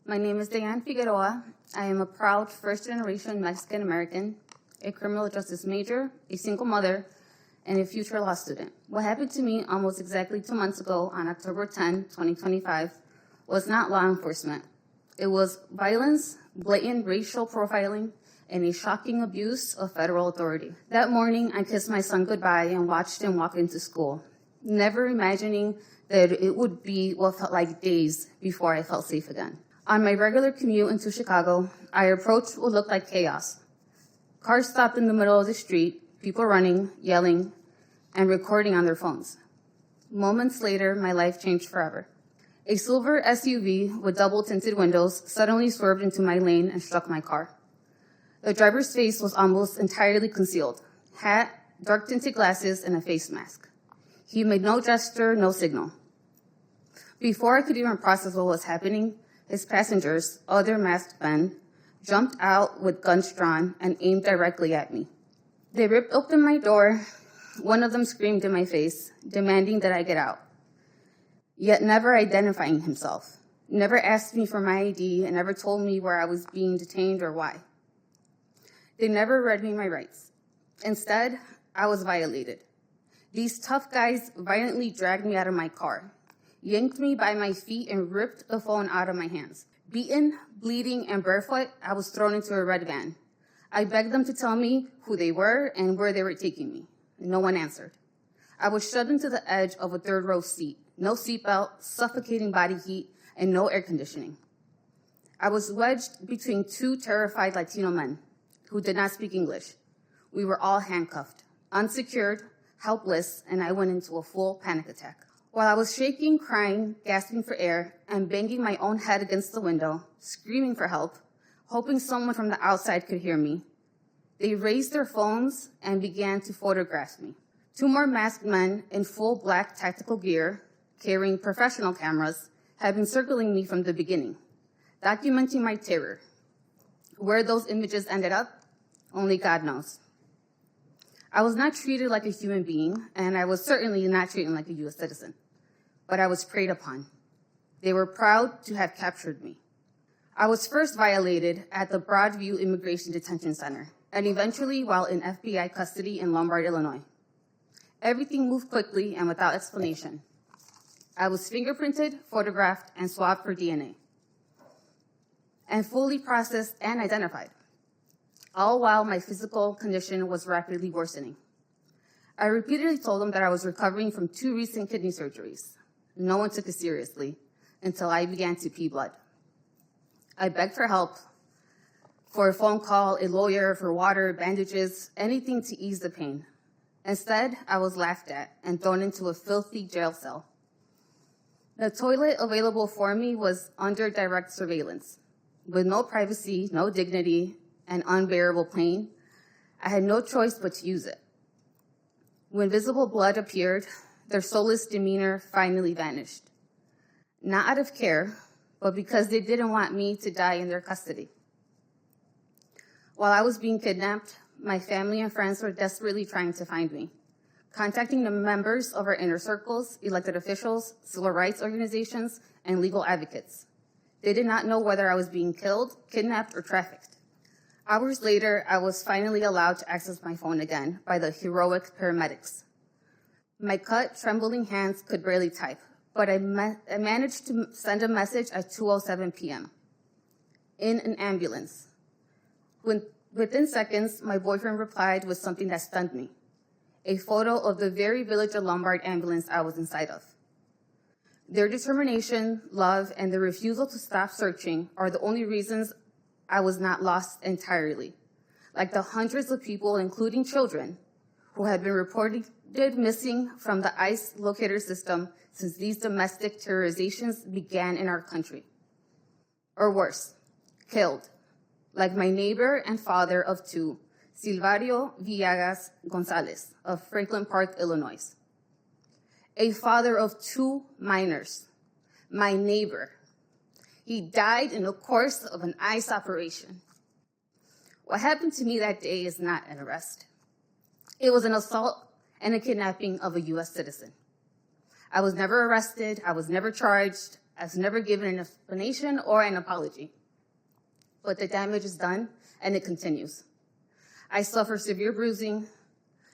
My name is Dayanne Figueroa. I am a proud first-generation Mexican-American, a criminal justice major, a single mother, and a future law student. What happened to me almost exactly 2 months ago on October 10, 2025, was not law enforcement. It was violence, blatant racial profiling, and a shocking abuse of federal authority. That morning, I kissed my son goodbye and watched him walk into school, never imagining that it would be what felt like days before I felt safe again. On my regular commute into Chicago, I approached what looked like chaos. Cars stopped in the middle of the street, people running, yelling, and recording on their phones. Moments later, my life changed forever. A silver SUV with double-tinted windows suddenly swerved into my lane and struck my car. The driver's face was almost entirely concealed: hat, dark-tinted glasses, and a face mask. He made no gesture, no signal. Before I could even process what was happening, his passengers, other masked men, jumped out with guns drawn and aimed directly at me. They ripped open my door. One of them screamed in my face, demanding that I get out, yet never identifying himself, never asked me for my ID, and never told me where I was being detained or why. They never read me my rights. Instead, I was violated. These tough guys violently dragged me out of my car, yanked me by my feet, and ripped the phone out of my hands. Beaten, bleeding, and barefoot, I was thrown into a red van. I begged them to tell me who they were and where they were taking me. No one answered. I was shoved into the edge of a third-row seat. No seatbelt, suffocating body heat, and no air conditioning. I was wedged between two terrified Latino men who did not speak English. We were all handcuffed, unsecured, helpless, and I went into a full panic attack. While I was shaking, crying, gasping for air, and banging my own head against the window, screaming for help, hoping someone from the outside could hear me, they raised their phones and began to photograph me. Two more masked men in full black tactical gear, carrying professional cameras, had been circling me from the beginning, documenting my terror. Where those images ended up, only God knows. I was not treated like a human being, and I was certainly not treated like a U.S. citizen, but I was preyed upon. They were proud to have captured me. I was first violated at the Broadview Immigration Detention Center, and eventually while in FBI custody in Lombard, Illinois. Everything moved quickly and without explanation. I was fingerprinted, photographed, and swabbed for DNA, and fully processed and identified, all while my physical condition was rapidly worsening. I repeatedly told them that I was recovering from 2 recent kidney surgeries. No one took it seriously until I began to pee blood. I begged for help, for a phone call, a lawyer, for water, bandages, anything to ease the pain. Instead, I was laughed at and thrown into a filthy jail cell. The toilet available for me was under direct surveillance. With no privacy, no dignity, and unbearable pain, I had no choice but to use it. When visible blood appeared, their soulless demeanor finally vanished. Not out of care, but because they didn't want me to die in their custody. While I was being kidnapped, my family and friends were desperately trying to find me, contacting the members of our inner circles, elected officials, civil rights organizations, and legal advocates. They did not know whether I was being killed, kidnapped, or trafficked. Hours later, I was finally allowed to access my phone again by the heroic paramedics. My cut, trembling hands could barely type, but I managed to send a message at 2:07 p.m. in an ambulance. Within seconds, my boyfriend replied with something that stunned me: a photo of the very Village of Lombard ambulance I was inside of. Their determination, love, and the refusal to stop searching are the only reasons I was not lost entirely, like the hundreds of people, including children, who had been reported missing from the ICE locator system since these domestic terrorizations began in our country. Or worse, killed, like my neighbor and father of 2, Silvario Villegas Gonzalez of Franklin Park, Illinois. A father of 2 minors, my neighbor. He died in the course of an ICE operation. What happened to me that day is not an arrest. It was an assault and a kidnapping of a U.S. citizen. I was never arrested, I was never charged, has never given an explanation or an apology. But the damage is done, and it continues. I suffer severe bruising,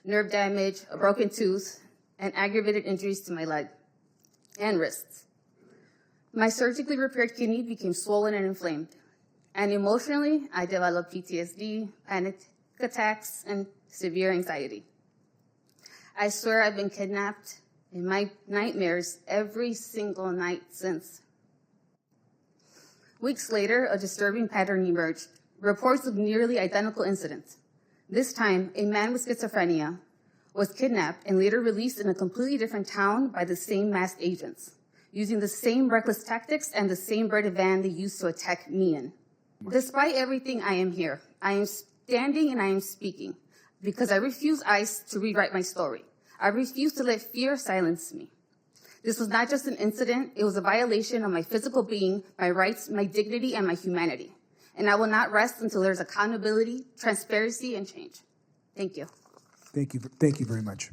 nerve damage, a broken tooth, and aggravated injuries to my leg and wrists. My surgically repaired kidney became swollen and inflamed. And emotionally, I developed PTSD, panic attacks, and severe anxiety. I swear I've been kidnapped in my nightmares every single night since. Weeks later, a disturbing pattern emerged. Reports of nearly identical incidents. This time, a man with schizophrenia was kidnapped and later released in a completely different town by the same masked agents, using the same reckless tactics and the same red van they used to attack me in. Despite everything, I am here. I am standing and I am speaking because I refuse ICE to rewrite my story. I refuse to let fear silence me. This was not just an incident, it was a violation of my physical being, my rights, my dignity, and my humanity. And I will not rest until there's accountability, transparency, and change. Thank you. Thank you very much.